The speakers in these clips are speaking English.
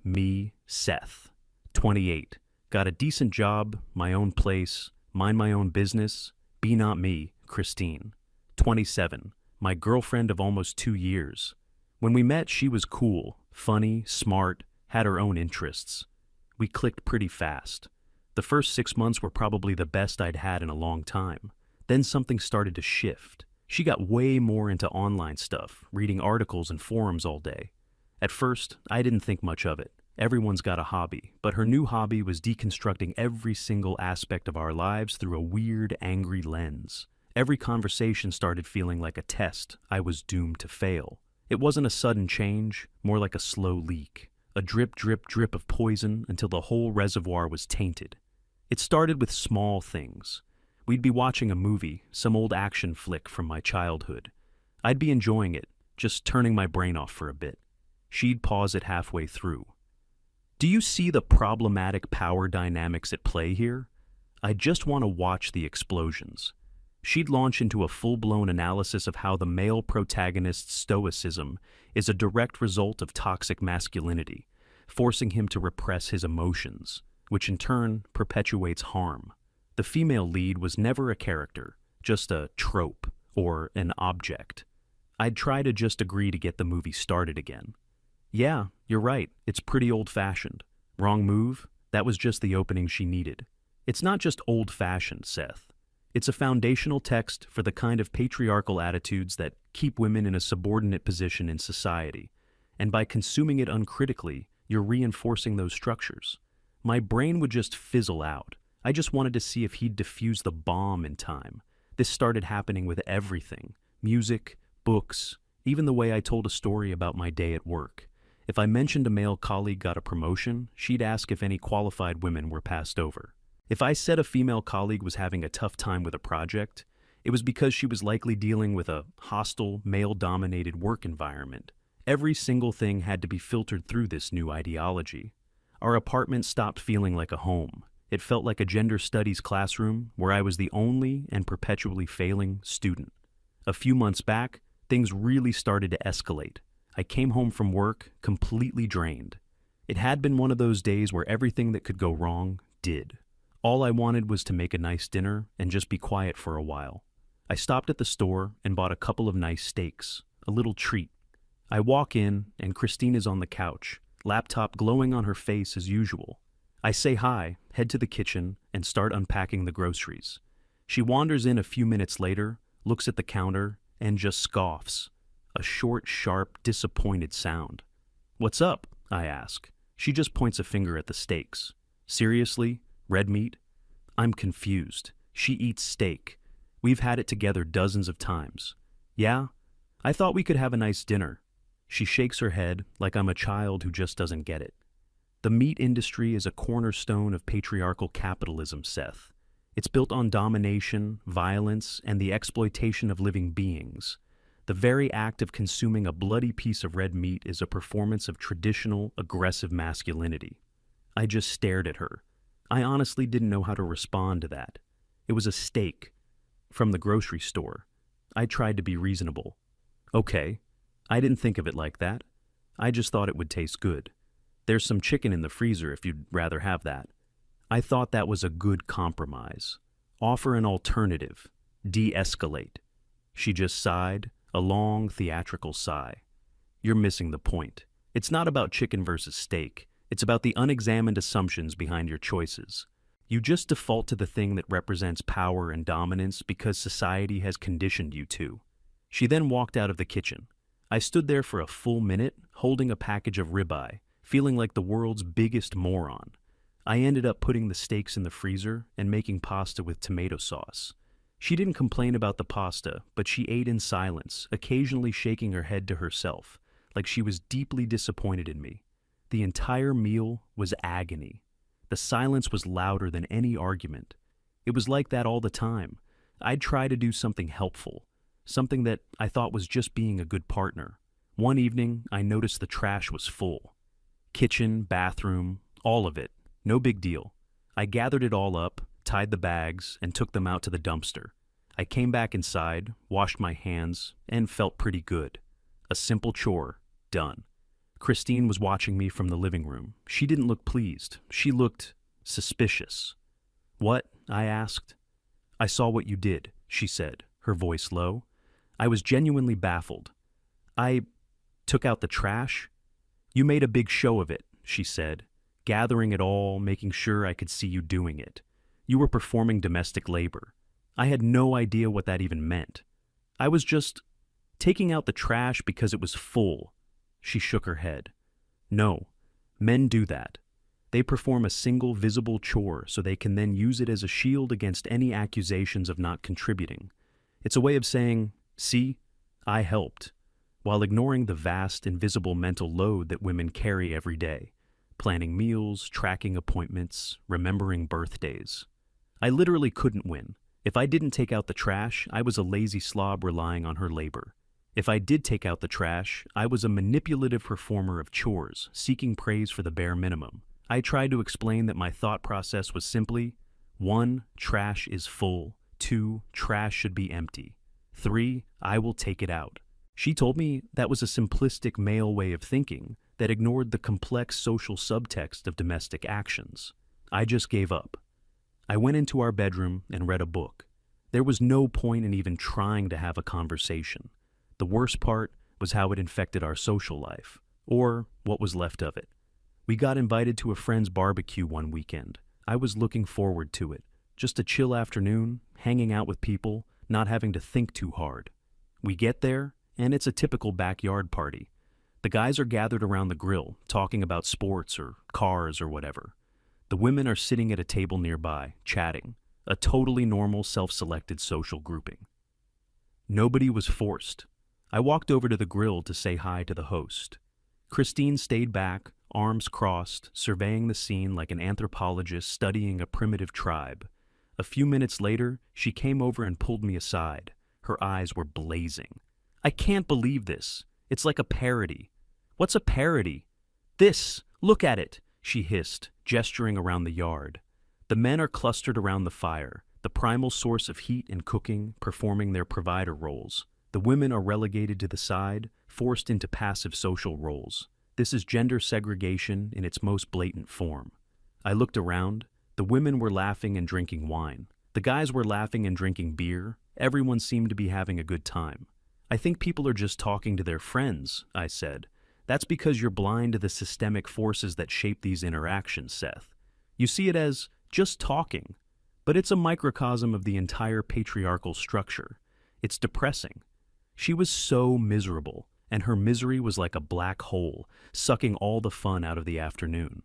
Me, Seth. 28. Got a decent job, my own place, mind my own business, be not me, Christine. 27. My girlfriend of almost 2 years. When we met, she was cool, funny, smart, had her own interests. We clicked pretty fast. The first 6 months were probably the best I'd had in a long time. Then something started to shift. She got way more into online stuff, reading articles and forums all day. At first, I didn't think much of it. Everyone's got a hobby, but her new hobby was deconstructing every single aspect of our lives through a weird, angry lens. Every conversation started feeling like a test I was doomed to fail. It wasn't a sudden change, more like a slow leak. A drip, drip, drip of poison until the whole reservoir was tainted. It started with small things. We'd be watching a movie, some old action flick from my childhood. I'd be enjoying it, just turning my brain off for a bit. She'd pause it halfway through. Do you see the problematic power dynamics at play here? I just want to watch the explosions. She'd launch into a full-blown analysis of how the male protagonist's stoicism is a direct result of toxic masculinity, forcing him to repress his emotions, which in turn perpetuates harm. The female lead was never a character, just a trope or an object. I'd try to just agree to get the movie started again. Yeah, you're right, it's pretty old-fashioned. Wrong move? That was just the opening she needed. It's not just old-fashioned, Seth. It's a foundational text for the kind of patriarchal attitudes that keep women in a subordinate position in society. And by consuming it uncritically, you're reinforcing those structures. My brain would just fizzle out. I just wanted to see if he'd defuse the bomb in time. This started happening with everything. Music, books, even the way I told a story about my day at work. If I mentioned a male colleague got a promotion, she'd ask if any qualified women were passed over. If I said a female colleague was having a tough time with a project, it was because she was likely dealing with a hostile, male-dominated work environment. Every single thing had to be filtered through this new ideology. Our apartment stopped feeling like a home. It felt like a gender studies classroom where I was the only and perpetually failing student. A few months back, things really started to escalate. I came home from work completely drained. It had been one of those days where everything that could go wrong did. All I wanted was to make a nice dinner and just be quiet for a while. I stopped at the store and bought a couple of nice steaks, a little treat. I walk in and Christine is on the couch, laptop glowing on her face as usual. I say hi, head to the kitchen, and start unpacking the groceries. She wanders in a few minutes later, looks at the counter, and just scoffs. A short, sharp, disappointed sound. "What's up?" I ask. She just points a finger at the steaks. "Seriously? Red meat?" I'm confused. She eats steak. We've had it together dozens of times. "Yeah? I thought we could have a nice dinner." She shakes her head like I'm a child who just doesn't get it. The meat industry is a cornerstone of patriarchal capitalism, Seth. It's built on domination, violence, and the exploitation of living beings. The very act of consuming a bloody piece of red meat is a performance of traditional, aggressive masculinity. I just stared at her. I honestly didn't know how to respond to that. It was a steak from the grocery store. I tried to be reasonable. "Okay, I didn't think of it like that. I just thought it would taste good. There's some chicken in the freezer if you'd rather have that." I thought that was a good compromise. Offer an alternative. De-escalate. She just sighed, a long, theatrical sigh. "You're missing the point. It's not about chicken versus steak. It's about the unexamined assumptions behind your choices. You just default to the thing that represents power and dominance because society has conditioned you to." She then walked out of the kitchen. I stood there for a full minute, holding a package of ribeye, feeling like the world's biggest moron. I ended up putting the steaks in the freezer and making pasta with tomato sauce. She didn't complain about the pasta, but she ate in silence, occasionally shaking her head to herself, like she was deeply disappointed in me. The entire meal was agony. The silence was louder than any argument. It was like that all the time. I'd try to do something helpful, something that I thought was just being a good partner. One evening, I noticed the trash was full. Kitchen, bathroom, all of it. No big deal. I gathered it all up, tied the bags, and took them out to the dumpster. I came back inside, washed my hands, and felt pretty good. A simple chore, done. Christine was watching me from the living room. She didn't look pleased. She looked suspicious. "What?" I asked. "I saw what you did," she said, her voice low. I was genuinely baffled. "I took out the trash?" "You made a big show of it," she said, "gathering it all, making sure I could see you doing it. You were performing domestic labor. I had no idea what that even meant. I was just taking out the trash because it was full." She shook her head. "No, men do that. They perform a single visible chore so they can then use it as a shield against any accusations of not contributing. It's a way of saying, 'See, I helped,' while ignoring the vast, invisible mental load that women carry every day, planning meals, tracking appointments, remembering birthdays. I literally couldn't win. If I didn't take out the trash, I was a lazy slob relying on her labor. If I did take out the trash, I was a manipulative performer of chores, seeking praise for the bare minimum. I tried to explain that my thought process was simply, 1, trash is full. 2, trash should be empty. 3, I will take it out. She told me that was a simplistic male way of thinking that ignored the complex social subtext of domestic actions. I just gave up. I went into our bedroom and read a book. There was no point in even trying to have a conversation. The worst part was how it infected our social life, or what was left of it. We got invited to a friend's barbecue one weekend. I was looking forward to it. Just a chill afternoon, hanging out with people, not having to think too hard. We get there, and it's a typical backyard party. The guys are gathered around the grill, talking about sports or cars or whatever. The women are sitting at a table nearby, chatting. A totally normal, self-selected social grouping. Nobody was forced. I walked over to the grill to say hi to the host. Christine stayed back, arms crossed, surveying the scene like an anthropologist studying a primitive tribe. A few minutes later, she came over and pulled me aside. Her eyes were blazing. "I can't believe this. It's like a parody." "What's a parody?" "This! Look at it!" she hissed, gesturing around the yard. The men are clustered around the fire, the primal source of heat and cooking, performing their provider roles. The women are relegated to the side, forced into passive social roles. This is gender segregation in its most blatant form. I looked around. The women were laughing and drinking wine. The guys were laughing and drinking beer. Everyone seemed to be having a good time. "I think people are just talking to their friends," I said. "That's because you're blind to the systemic forces that shape these interactions, Seth. You see it as just talking, but it's a microcosm of the entire patriarchal structure. It's depressing." She was so miserable, and her misery was like a black hole, sucking all the fun out of the afternoon.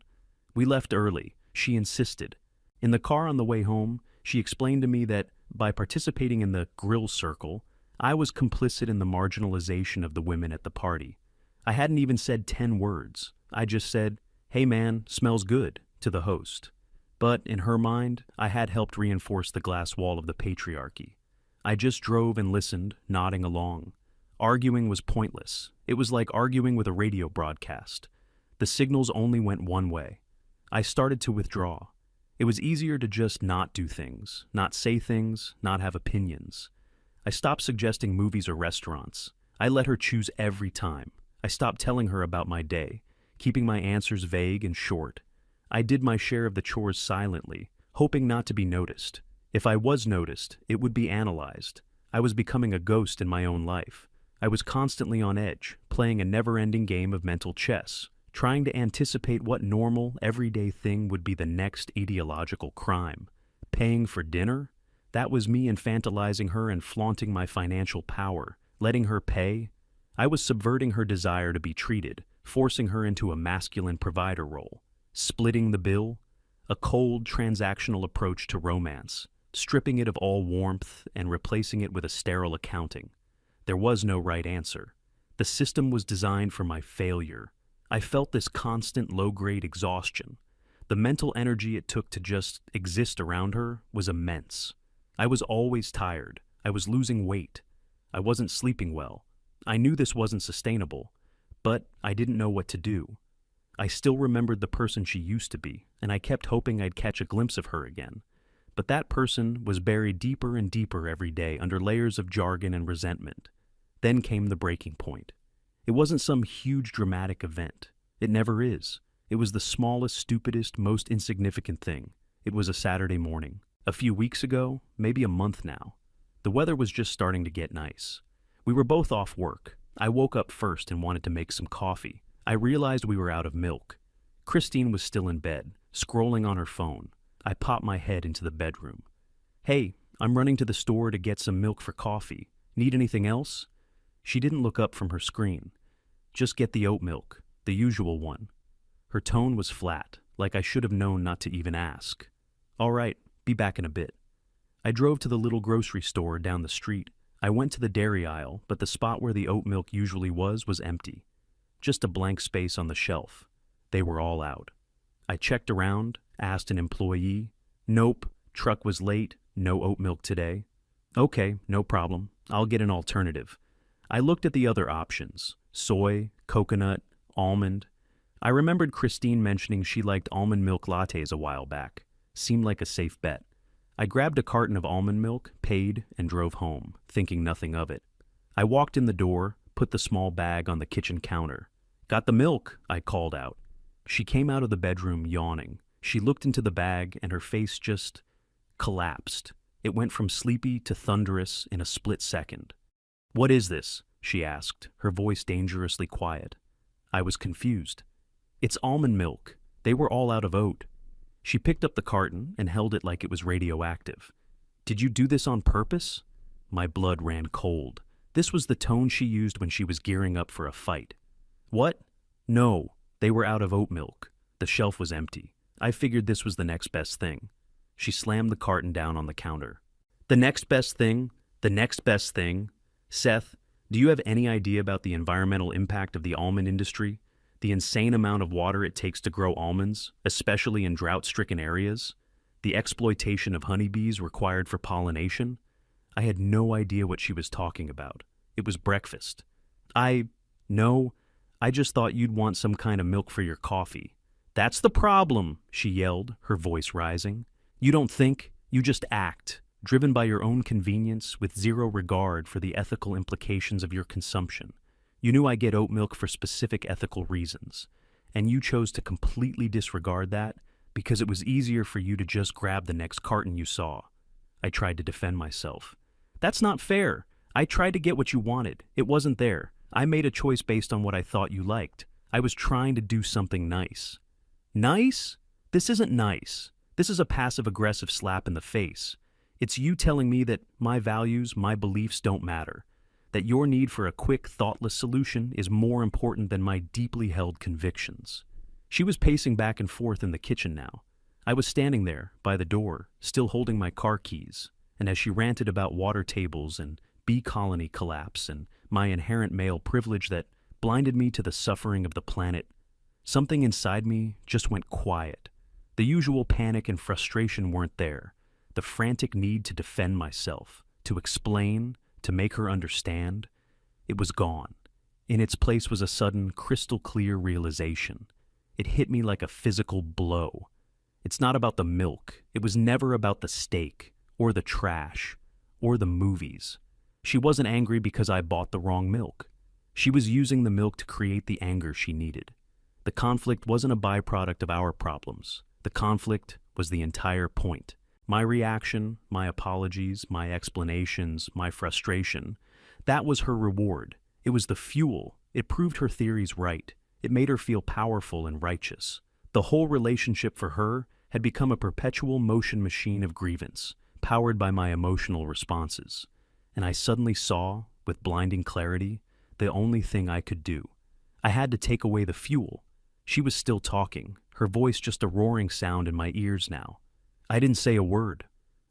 We left early. She insisted. In the car on the way home, she explained to me that by participating in the grill circle, I was complicit in the marginalization of the women at the party. I hadn't even said 10 words. I just said, "Hey man, smells good," to the host. But in her mind, I had helped reinforce the glass wall of the patriarchy. I just drove and listened, nodding along. Arguing was pointless. It was like arguing with a radio broadcast. The signals only went one way. I started to withdraw. It was easier to just not do things, not say things, not have opinions. I stopped suggesting movies or restaurants. I let her choose every time. I stopped telling her about my day, keeping my answers vague and short. I did my share of the chores silently, hoping not to be noticed. If I was noticed, it would be analyzed. I was becoming a ghost in my own life. I was constantly on edge, playing a never-ending game of mental chess, trying to anticipate what normal, everyday thing would be the next ideological crime. Paying for dinner? That was me infantilizing her and flaunting my financial power, letting her pay. I was subverting her desire to be treated, forcing her into a masculine provider role. Splitting the bill? A cold, transactional approach to romance, stripping it of all warmth and replacing it with a sterile accounting. There was no right answer. The system was designed for my failure. I felt this constant low-grade exhaustion. The mental energy it took to just exist around her was immense. I was always tired. I was losing weight. I wasn't sleeping well. I knew this wasn't sustainable, but I didn't know what to do. I still remembered the person she used to be, and I kept hoping I'd catch a glimpse of her again. But that person was buried deeper and deeper every day under layers of jargon and resentment. Then came the breaking point. It wasn't some huge dramatic event. It never is. It was the smallest, stupidest, most insignificant thing. It was a Saturday morning. A few weeks ago, maybe a month now. The weather was just starting to get nice. We were both off work. I woke up first and wanted to make some coffee. I realized we were out of milk. Christine was still in bed, scrolling on her phone. I popped my head into the bedroom. "Hey, I'm running to the store to get some milk for coffee. Need anything else?" She didn't look up from her screen. "Just get the oat milk, the usual one." Her tone was flat, like I should have known not to even ask. "All right, be back in a bit." I drove to the little grocery store down the street. I went to the dairy aisle, but the spot where the oat milk usually was empty. Just a blank space on the shelf. They were all out. I checked around, asked an employee. "Nope, truck was late, no oat milk today." "Okay, no problem. I'll get an alternative." I looked at the other options: soy, coconut, almond. I remembered Christine mentioning she liked almond milk lattes a while back. Seemed like a safe bet. I grabbed a carton of almond milk, paid, and drove home, thinking nothing of it. I walked in the door, put the small bag on the kitchen counter. "Got the milk," I called out. She came out of the bedroom yawning. She looked into the bag and her face just collapsed. It went from sleepy to thunderous in a split second. "What is this?" she asked, her voice dangerously quiet. I was confused. "It's almond milk. They were all out of oat." She picked up the carton and held it like it was radioactive. "Did you do this on purpose?" My blood ran cold. This was the tone she used when she was gearing up for a fight. "What?" "No, they were out of oat milk. The shelf was empty. I figured this was the next best thing." She slammed the carton down on the counter. "The next best thing? The next best thing? Seth, do you have any idea about the environmental impact of the almond industry? The insane amount of water it takes to grow almonds, especially in drought-stricken areas? The exploitation of honeybees required for pollination?" I had no idea what she was talking about. It was breakfast. No, I just thought you'd want some kind of milk for your coffee." "That's the problem," she yelled, her voice rising. "You don't think, you just act, driven by your own convenience with zero regard for the ethical implications of your consumption. You knew I get oat milk for specific ethical reasons, and you chose to completely disregard that because it was easier for you to just grab the next carton you saw." I tried to defend myself. "That's not fair. I tried to get what you wanted. It wasn't there. I made a choice based on what I thought you liked. I was trying to do something nice." "Nice? This isn't nice. This is a passive-aggressive slap in the face. It's you telling me that my values, my beliefs don't matter, that your need for a quick, thoughtless solution is more important than my deeply held convictions." She was pacing back and forth in the kitchen now. I was standing there, by the door, still holding my car keys, and as she ranted about water tables and bee colony collapse and my inherent male privilege that blinded me to the suffering of the planet, something inside me just went quiet. The usual panic and frustration weren't there. The frantic need to defend myself, to explain, to make her understand, it was gone. In its place was a sudden, crystal-clear realization. It hit me like a physical blow. It's not about the milk. It was never about the steak, or the trash, or the movies. She wasn't angry because I bought the wrong milk. She was using the milk to create the anger she needed. The conflict wasn't a byproduct of our problems. The conflict was the entire point. My reaction, my apologies, my explanations, my frustration, that was her reward. It was the fuel. It proved her theories right. It made her feel powerful and righteous. The whole relationship for her had become a perpetual motion machine of grievance, powered by my emotional responses. And I suddenly saw, with blinding clarity, the only thing I could do. I had to take away the fuel. She was still talking, her voice just a roaring sound in my ears now. I didn't say a word.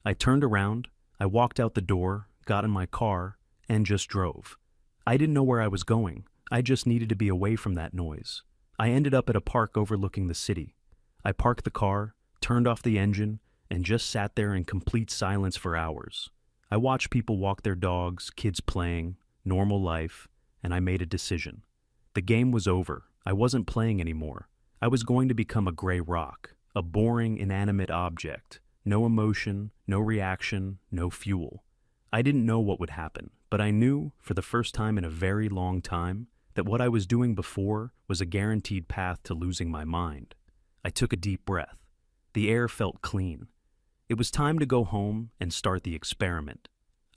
I turned around, I walked out the door, got in my car, and just drove. I didn't know where I was going. I just needed to be away from that noise. I ended up at a park overlooking the city. I parked the car, turned off the engine, and just sat there in complete silence for hours. I watched people walk their dogs, kids playing, normal life, and I made a decision. The game was over. I wasn't playing anymore. I was going to become a gray rock, a boring, inanimate object. No emotion, no reaction, no fuel. I didn't know what would happen, but I knew, for the first time in a very long time, that what I was doing before was a guaranteed path to losing my mind. I took a deep breath. The air felt clean. It was time to go home and start the experiment.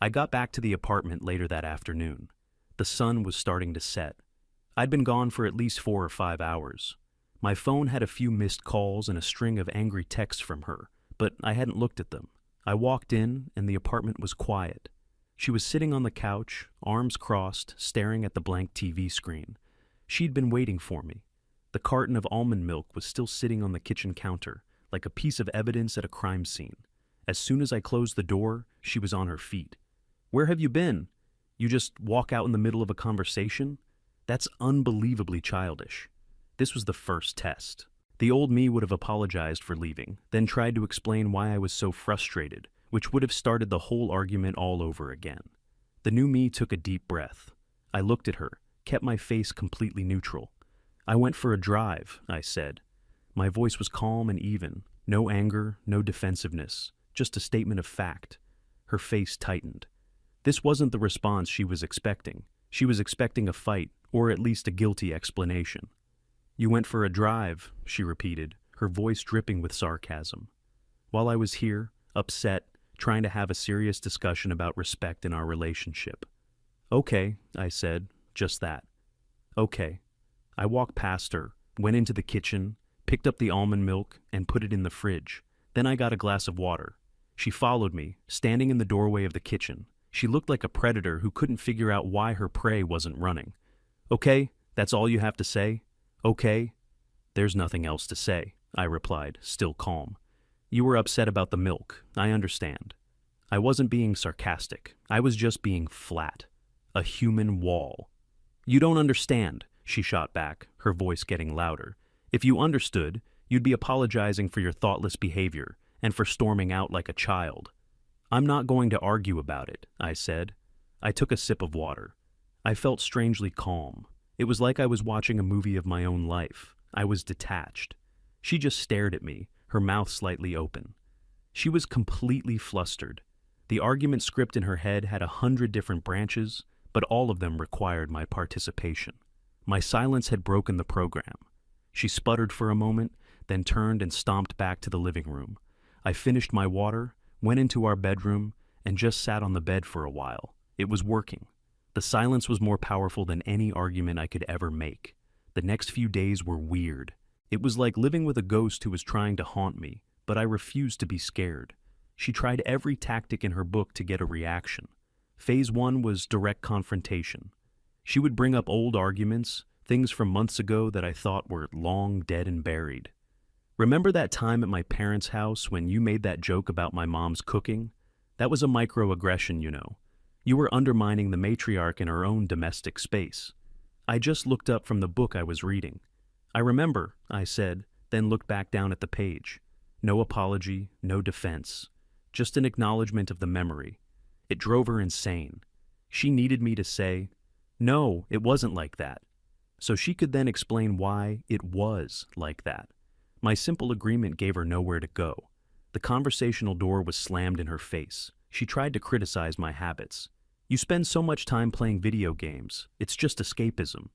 I got back to the apartment later that afternoon. The sun was starting to set. I'd been gone for at least 4 or 5 hours. My phone had a few missed calls and a string of angry texts from her, but I hadn't looked at them. I walked in, and the apartment was quiet. She was sitting on the couch, arms crossed, staring at the blank TV screen. She'd been waiting for me. The carton of almond milk was still sitting on the kitchen counter, like a piece of evidence at a crime scene. As soon as I closed the door, she was on her feet. "Where have you been? You just walk out in the middle of a conversation? That's unbelievably childish." This was the first test. The old me would have apologized for leaving, then tried to explain why I was so frustrated, which would have started the whole argument all over again. The new me took a deep breath. I looked at her, kept my face completely neutral. "I went for a drive," I said. My voice was calm and even, no anger, no defensiveness, just a statement of fact. Her face tightened. This wasn't the response she was expecting. She was expecting a fight, or at least a guilty explanation. "You went for a drive," she repeated, her voice dripping with sarcasm. "While I was here, upset, trying to have a serious discussion about respect in our relationship." "Okay," I said, just that. "Okay." I walked past her, went into the kitchen, picked up the almond milk, and put it in the fridge. Then I got a glass of water. She followed me, standing in the doorway of the kitchen. She looked like a predator who couldn't figure out why her prey wasn't running. "Okay, that's all you have to say? Okay?" "There's nothing else to say," I replied, still calm. "You were upset about the milk, I understand." I wasn't being sarcastic. I was just being flat. A human wall. "You don't understand," she shot back, her voice getting louder. "If you understood, you'd be apologizing for your thoughtless behavior and for storming out like a child." "I'm not going to argue about it," I said. I took a sip of water. I felt strangely calm. It was like I was watching a movie of my own life. I was detached. She just stared at me, her mouth slightly open. She was completely flustered. The argument script in her head had 100 different branches, but all of them required my participation. My silence had broken the program. She sputtered for a moment, then turned and stomped back to the living room. I finished my water, went into our bedroom, and just sat on the bed for a while. It was working. The silence was more powerful than any argument I could ever make. The next few days were weird. It was like living with a ghost who was trying to haunt me, but I refused to be scared. She tried every tactic in her book to get a reaction. Phase 1 was direct confrontation. She would bring up old arguments, things from months ago that I thought were long dead and buried. "Remember that time at my parents' house when you made that joke about my mom's cooking? That was a microaggression, you know. You were undermining the matriarch in her own domestic space." I just looked up from the book I was reading. "I remember," I said, then looked back down at the page. No apology, no defense. Just an acknowledgement of the memory. It drove her insane. She needed me to say, "No, it wasn't like that," so she could then explain why it was like that. My simple agreement gave her nowhere to go. The conversational door was slammed in her face. She tried to criticize my habits. "You spend so much time playing video games. It's just escapism.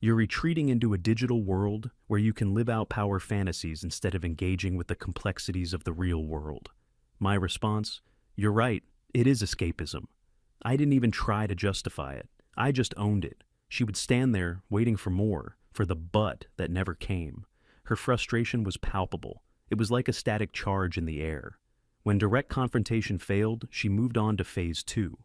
You're retreating into a digital world where you can live out power fantasies instead of engaging with the complexities of the real world." My response, "You're right, it is escapism." I didn't even try to justify it. I just owned it. She would stand there, waiting for more, for the but that never came. Her frustration was palpable. It was like a static charge in the air. When direct confrontation failed, she moved on to phase 2.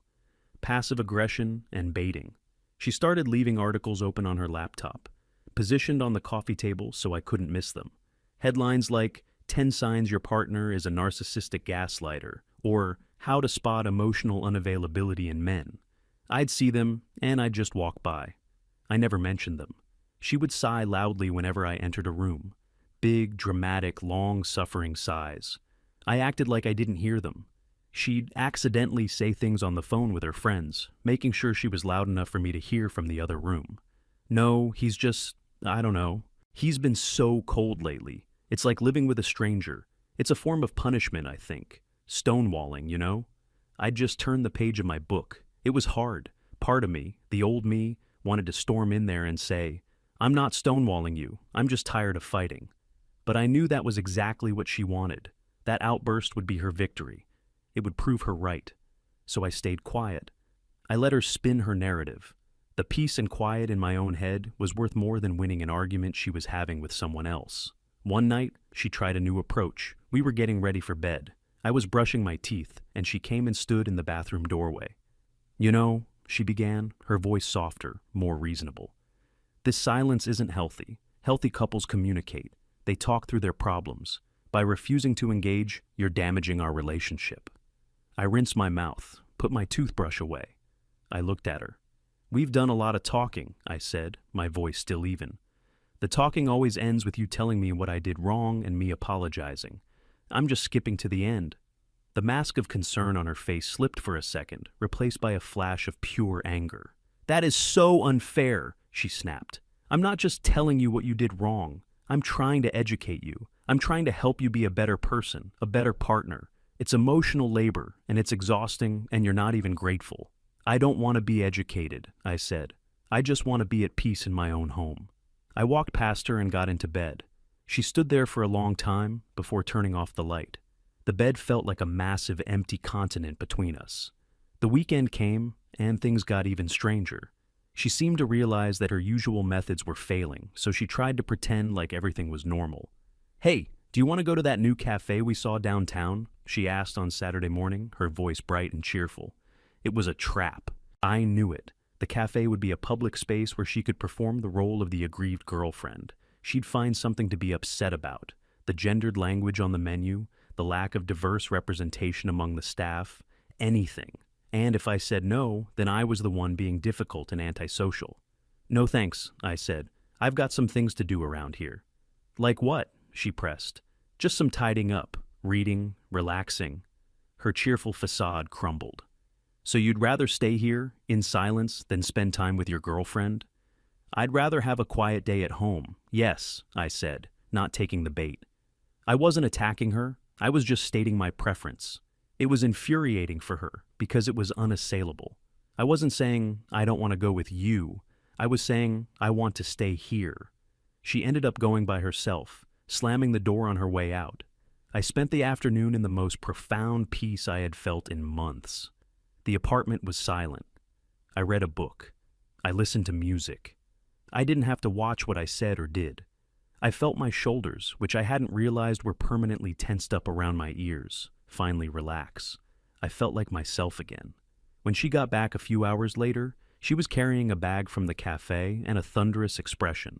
Passive aggression and baiting. She started leaving articles open on her laptop, positioned on the coffee table so I couldn't miss them. Headlines like, "10 signs your partner is a narcissistic gaslighter," or "How to spot emotional unavailability in men." I'd see them, and I'd just walk by. I never mentioned them. She would sigh loudly whenever I entered a room. Big, dramatic, long-suffering sighs. I acted like I didn't hear them. She'd accidentally say things on the phone with her friends, making sure she was loud enough for me to hear from the other room. "No, he's just, I don't know. He's been so cold lately. It's like living with a stranger. It's a form of punishment, I think. Stonewalling, you know?" I'd just turned the page of my book. It was hard. Part of me, the old me, wanted to storm in there and say, "I'm not stonewalling you, I'm just tired of fighting." But I knew that was exactly what she wanted. That outburst would be her victory. It would prove her right. So I stayed quiet. I let her spin her narrative. The peace and quiet in my own head was worth more than winning an argument she was having with someone else. One night, she tried a new approach. We were getting ready for bed. I was brushing my teeth, and she came and stood in the bathroom doorway. "You know," she began, her voice softer, more reasonable. "This silence isn't healthy. Healthy couples communicate. They talk through their problems. By refusing to engage, you're damaging our relationship." I rinsed my mouth, put my toothbrush away. I looked at her. "We've done a lot of talking," I said, my voice still even. "The talking always ends with you telling me what I did wrong and me apologizing. I'm just skipping to the end." The mask of concern on her face slipped for a second, replaced by a flash of pure anger. "That is so unfair," she snapped. "I'm not just telling you what you did wrong. I'm trying to educate you. I'm trying to help you be a better person, a better partner. It's emotional labor, and it's exhausting, and you're not even grateful." "I don't want to be educated," I said. "I just want to be at peace in my own home." I walked past her and got into bed. She stood there for a long time before turning off the light. The bed felt like a massive empty continent between us. The weekend came, and things got even stranger. She seemed to realize that her usual methods were failing, so she tried to pretend like everything was normal. "Hey, do you want to go to that new cafe we saw downtown?" she asked on Saturday morning, her voice bright and cheerful. It was a trap. I knew it. The cafe would be a public space where she could perform the role of the aggrieved girlfriend. She'd find something to be upset about. The gendered language on the menu, the lack of diverse representation among the staff, anything. And if I said no, then I was the one being difficult and antisocial. "No thanks," I said. "I've got some things to do around here." "Like what?" she pressed. "Just some tidying up, reading, relaxing." Her cheerful facade crumbled. "So you'd rather stay here, in silence, than spend time with your girlfriend?" "I'd rather have a quiet day at home, yes," I said, not taking the bait. I wasn't attacking her, I was just stating my preference. It was infuriating for her, because it was unassailable. I wasn't saying, "I don't want to go with you." I was saying, "I want to stay here." She ended up going by herself, slamming the door on her way out. I spent the afternoon in the most profound peace I had felt in months. The apartment was silent. I read a book. I listened to music. I didn't have to watch what I said or did. I felt my shoulders, which I hadn't realized were permanently tensed up around my ears, finally relax. I felt like myself again. When she got back a few hours later, she was carrying a bag from the cafe and a thunderous expression.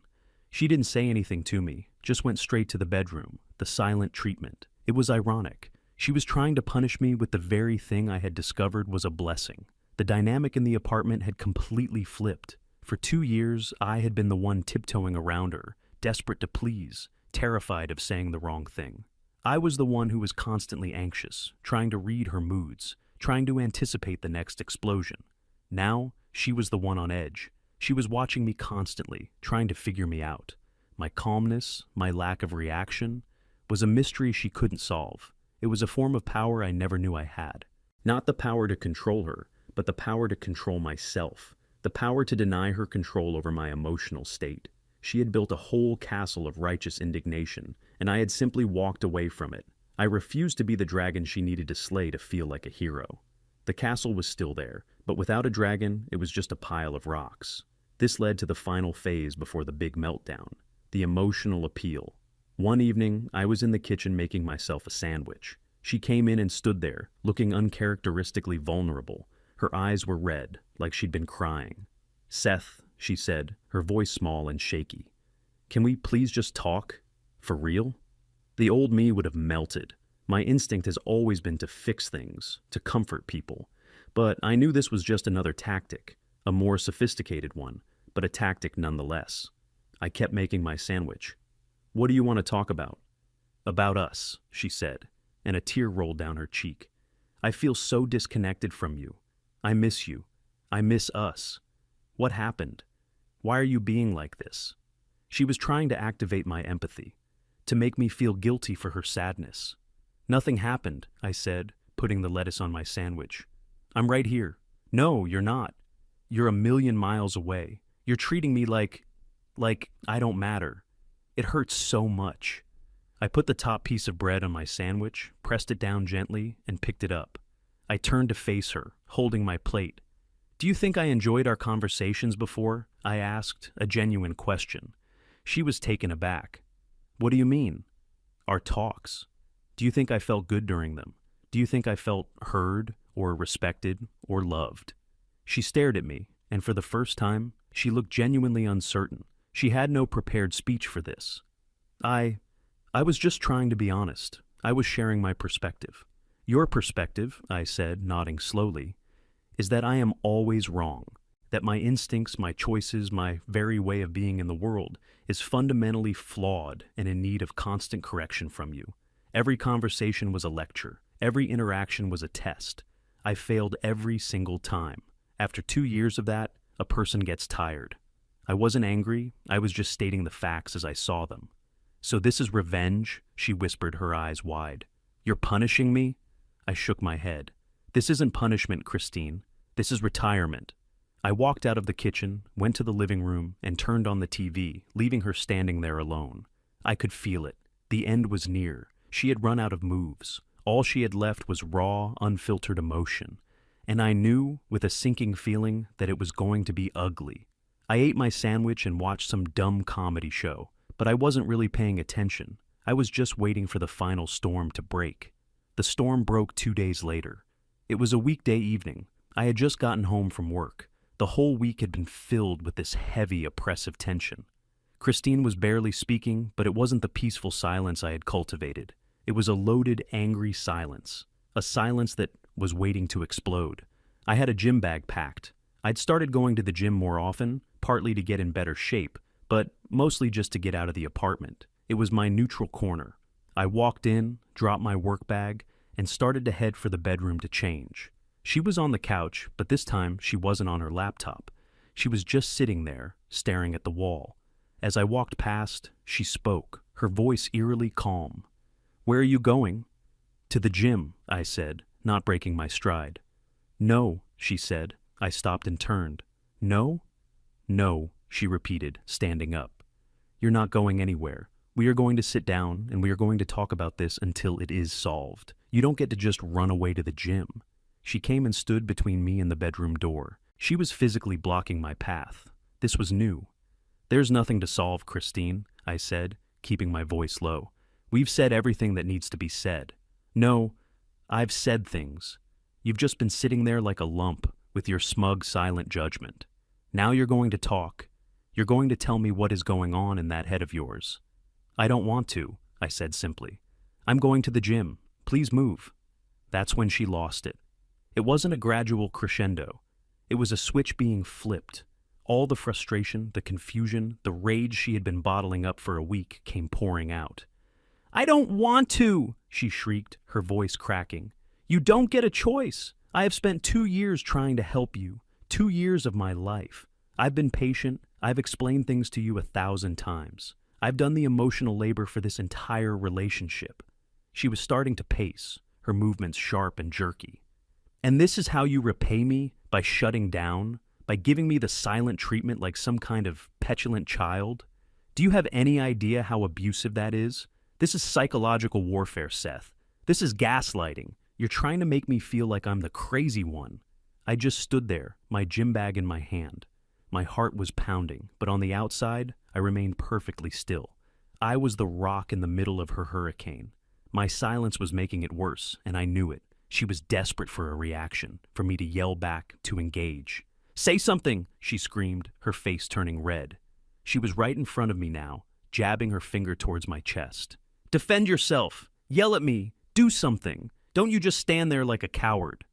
She didn't say anything to me, just went straight to the bedroom, the silent treatment. It was ironic. She was trying to punish me with the very thing I had discovered was a blessing. The dynamic in the apartment had completely flipped. For 2 years, I had been the one tiptoeing around her, desperate to please, terrified of saying the wrong thing. I was the one who was constantly anxious, trying to read her moods, trying to anticipate the next explosion. Now, she was the one on edge. She was watching me constantly, trying to figure me out. My calmness, my lack of reaction, was a mystery she couldn't solve. It was a form of power I never knew I had. Not the power to control her, but the power to control myself. The power to deny her control over my emotional state. She had built a whole castle of righteous indignation, and I had simply walked away from it. I refused to be the dragon she needed to slay to feel like a hero. The castle was still there, but without a dragon, it was just a pile of rocks. This led to the final phase before the big meltdown, the emotional appeal. One evening, I was in the kitchen making myself a sandwich. She came in and stood there, looking uncharacteristically vulnerable. Her eyes were red, like she'd been crying. "Seth," she said, her voice small and shaky. "Can we please just talk? For real?" The old me would have melted. My instinct has always been to fix things, to comfort people. But I knew this was just another tactic, a more sophisticated one, but a tactic nonetheless. I kept making my sandwich. "What do you want to talk about?" "About us," she said, and a tear rolled down her cheek. "I feel so disconnected from you. I miss you. I miss us. What happened? Why are you being like this?" She was trying to activate my empathy, to make me feel guilty for her sadness. "Nothing happened," I said, putting the lettuce on my sandwich. "I'm right here." "No, you're not. You're a million miles away. You're treating me like I don't matter. It hurts so much. I put the top piece of bread on my sandwich, pressed it down gently, and picked it up. I turned to face her, holding my plate. Do you think I enjoyed our conversations before? I asked, a genuine question. She was taken aback. What do you mean? Our talks. Do you think I felt good during them? Do you think I felt heard, or respected, or loved? She stared at me, and for the first time, she looked genuinely uncertain. She had no prepared speech for this. I was just trying to be honest. I was sharing my perspective. Your perspective, I said, nodding slowly, is that I am always wrong, that my instincts, my choices, my very way of being in the world is fundamentally flawed and in need of constant correction from you. Every conversation was a lecture. Every interaction was a test. I failed every single time. After 2 years of that, a person gets tired. I wasn't angry. I was just stating the facts as I saw them. So this is revenge, she whispered, her eyes wide. You're punishing me? I shook my head. This isn't punishment, Christine. This is retirement. I walked out of the kitchen, went to the living room, and turned on the TV, leaving her standing there alone. I could feel it. The end was near. She had run out of moves. All she had left was raw, unfiltered emotion. And I knew, with a sinking feeling, that it was going to be ugly. I ate my sandwich and watched some dumb comedy show, but I wasn't really paying attention. I was just waiting for the final storm to break. The storm broke 2 days later. It was a weekday evening. I had just gotten home from work. The whole week had been filled with this heavy, oppressive tension. Christine was barely speaking, but it wasn't the peaceful silence I had cultivated. It was a loaded, angry silence. A silence that was waiting to explode. I had a gym bag packed. I'd started going to the gym more often, partly to get in better shape, but mostly just to get out of the apartment. It was my neutral corner. I walked in, dropped my work bag, and started to head for the bedroom to change. She was on the couch, but this time she wasn't on her laptop. She was just sitting there, staring at the wall. As I walked past, she spoke, her voice eerily calm. Where are you going? To the gym, I said, not breaking my stride. No, she said. I stopped and turned. No? No, she repeated, standing up. You're not going anywhere. We are going to sit down, and we are going to talk about this until it is solved. You don't get to just run away to the gym. She came and stood between me and the bedroom door. She was physically blocking my path. This was new. There's nothing to solve, Christine, I said, keeping my voice low. We've said everything that needs to be said. No, I've said things. You've just been sitting there like a lump with your smug, silent judgment. Now you're going to talk. You're going to tell me what is going on in that head of yours. I don't want to, I said simply. I'm going to the gym. Please move. That's when she lost it. It wasn't a gradual crescendo. It was a switch being flipped. All the frustration, the confusion, the rage she had been bottling up for a week came pouring out. I don't want to, she shrieked, her voice cracking. You don't get a choice. I have spent 2 years trying to help you. 2 years of my life. I've been patient. I've explained things to you 1,000 times. I've done the emotional labor for this entire relationship. She was starting to pace, her movements sharp and jerky. And this is how you repay me? By shutting down? By giving me the silent treatment like some kind of petulant child? Do you have any idea how abusive that is? This is psychological warfare, Seth. This is gaslighting. You're trying to make me feel like I'm the crazy one. I just stood there, my gym bag in my hand. My heart was pounding, but on the outside, I remained perfectly still. I was the rock in the middle of her hurricane. My silence was making it worse, and I knew it. She was desperate for a reaction, for me to yell back, to engage. Say something, she screamed, her face turning red. She was right in front of me now, jabbing her finger towards my chest. Defend yourself. Yell at me. Do something. Don't you just stand there like a coward.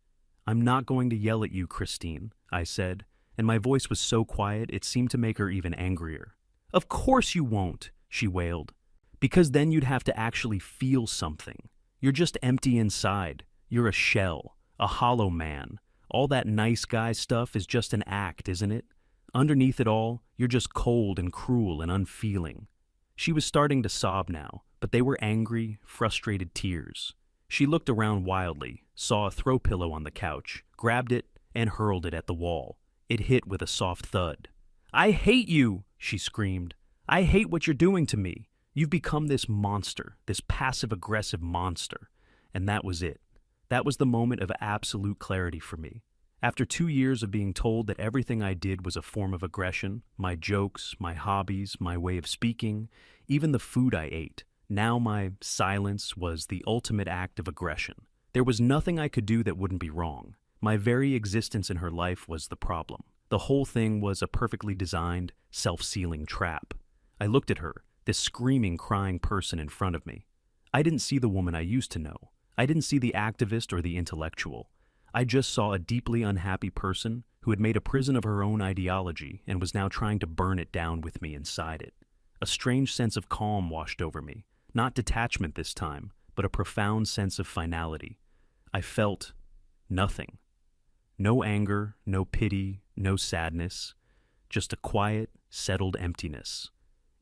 I'm not going to yell at you, Christine, I said, and my voice was so quiet it seemed to make her even angrier. Of course you won't, she wailed, because then you'd have to actually feel something. You're just empty inside. You're a shell, a hollow man. All that nice guy stuff is just an act, isn't it? Underneath it all, you're just cold and cruel and unfeeling. She was starting to sob now, but they were angry, frustrated tears. She looked around wildly, saw a throw pillow on the couch, grabbed it, and hurled it at the wall. It hit with a soft thud. "I hate you!" she screamed. "I hate what you're doing to me. You've become this monster, this passive-aggressive monster." And that was it. That was the moment of absolute clarity for me. After 2 years of being told that everything I did was a form of aggression, my jokes, my hobbies, my way of speaking, even the food I ate, now my silence was the ultimate act of aggression. There was nothing I could do that wouldn't be wrong. My very existence in her life was the problem. The whole thing was a perfectly designed, self-sealing trap. I looked at her, this screaming, crying person in front of me. I didn't see the woman I used to know. I didn't see the activist or the intellectual. I just saw a deeply unhappy person who had made a prison of her own ideology and was now trying to burn it down with me inside it. A strange sense of calm washed over me, not detachment this time, but a profound sense of finality. I felt nothing. No anger, no pity, no sadness, just a quiet, settled emptiness.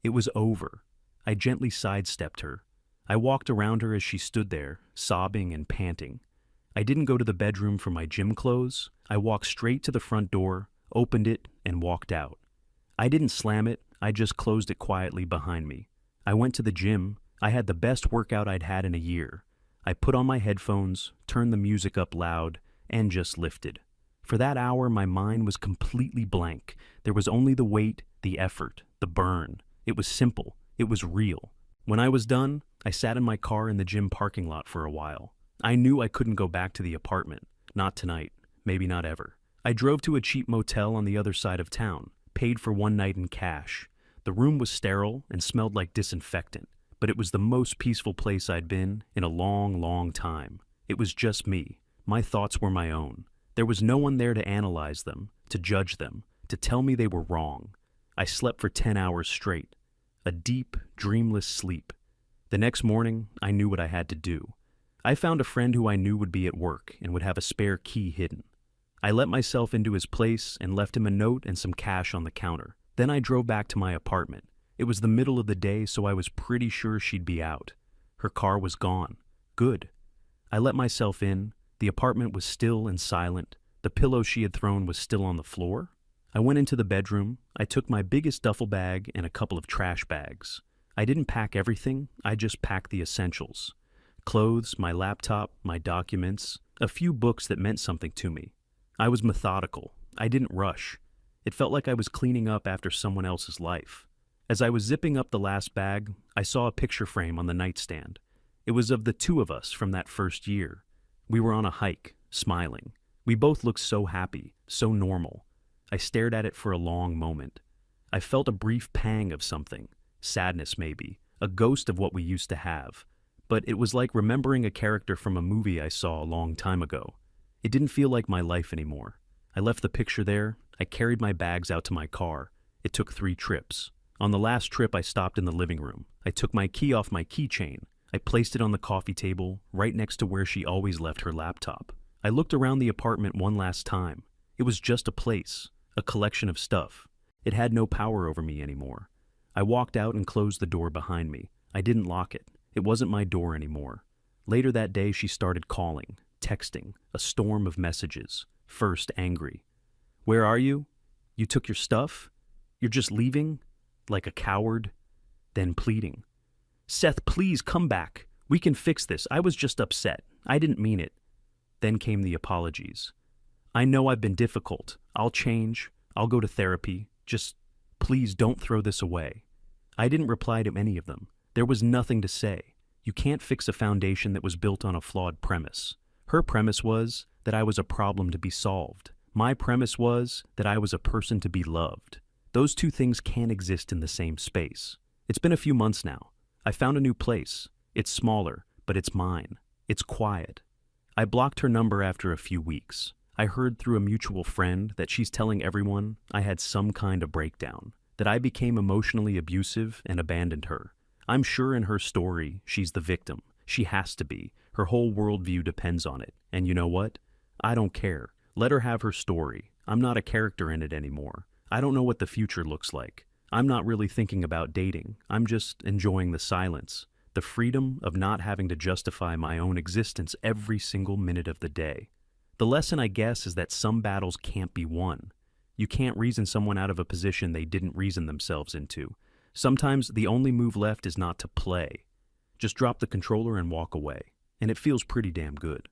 It was over. I gently sidestepped her. I walked around her as she stood there, sobbing and panting. I didn't go to the bedroom for my gym clothes. I walked straight to the front door, opened it, and walked out. I didn't slam it, I just closed it quietly behind me. I went to the gym. I had the best workout I'd had in a year. I put on my headphones, turned the music up loud, and just lifted. For that hour, my mind was completely blank. There was only the weight, the effort, the burn. It was simple. It was real. When I was done, I sat in my car in the gym parking lot for a while. I knew I couldn't go back to the apartment. Not tonight. Maybe not ever. I drove to a cheap motel on the other side of town, paid for one night in cash. The room was sterile and smelled like disinfectant, but it was the most peaceful place I'd been in a long, long time. It was just me. My thoughts were my own. There was no one there to analyze them, to judge them, to tell me they were wrong. I slept for 10 hours straight. A deep, dreamless sleep. The next morning, I knew what I had to do. I found a friend who I knew would be at work and would have a spare key hidden. I let myself into his place and left him a note and some cash on the counter. Then I drove back to my apartment. It was the middle of the day, so I was pretty sure she'd be out. Her car was gone. Good. I let myself in. The apartment was still and silent. The pillow she had thrown was still on the floor. I went into the bedroom. I took my biggest duffel bag and a couple of trash bags. I didn't pack everything. I just packed the essentials. Clothes, my laptop, my documents, a few books that meant something to me. I was methodical. I didn't rush. It felt like I was cleaning up after someone else's life. As I was zipping up the last bag, I saw a picture frame on the nightstand. It was of the two of us from that first year. We were on a hike, smiling. We both looked so happy, so normal. I stared at it for a long moment. I felt a brief pang of something, sadness maybe, a ghost of what we used to have. But it was like remembering a character from a movie I saw a long time ago. It didn't feel like my life anymore. I left the picture there. I carried my bags out to my car. It took 3 trips. On the last trip, I stopped in the living room. I took my key off my keychain. I placed it on the coffee table, right next to where she always left her laptop. I looked around the apartment one last time. It was just a place, a collection of stuff. It had no power over me anymore. I walked out and closed the door behind me. I didn't lock it. It wasn't my door anymore. Later that day, she started calling, texting, a storm of messages. First, angry. "Where are you? You took your stuff? You're just leaving? Like a coward?" Then pleading. "Seth, please come back. We can fix this. I was just upset. I didn't mean it." Then came the apologies. "I know I've been difficult. I'll change. I'll go to therapy. Just please don't throw this away." I didn't reply to any of them. There was nothing to say. You can't fix a foundation that was built on a flawed premise. Her premise was that I was a problem to be solved. My premise was that I was a person to be loved. Those two things can't exist in the same space. It's been a few months now. I found a new place. It's smaller, but it's mine. It's quiet. I blocked her number after a few weeks. I heard through a mutual friend that she's telling everyone I had some kind of breakdown, that I became emotionally abusive and abandoned her. I'm sure in her story, she's the victim. She has to be. Her whole worldview depends on it. And you know what? I don't care. Let her have her story. I'm not a character in it anymore. I don't know what the future looks like. I'm not really thinking about dating. I'm just enjoying the silence, the freedom of not having to justify my own existence every single minute of the day. The lesson, I guess, is that some battles can't be won. You can't reason someone out of a position they didn't reason themselves into. Sometimes the only move left is not to play. Just drop the controller and walk away. And it feels pretty damn good.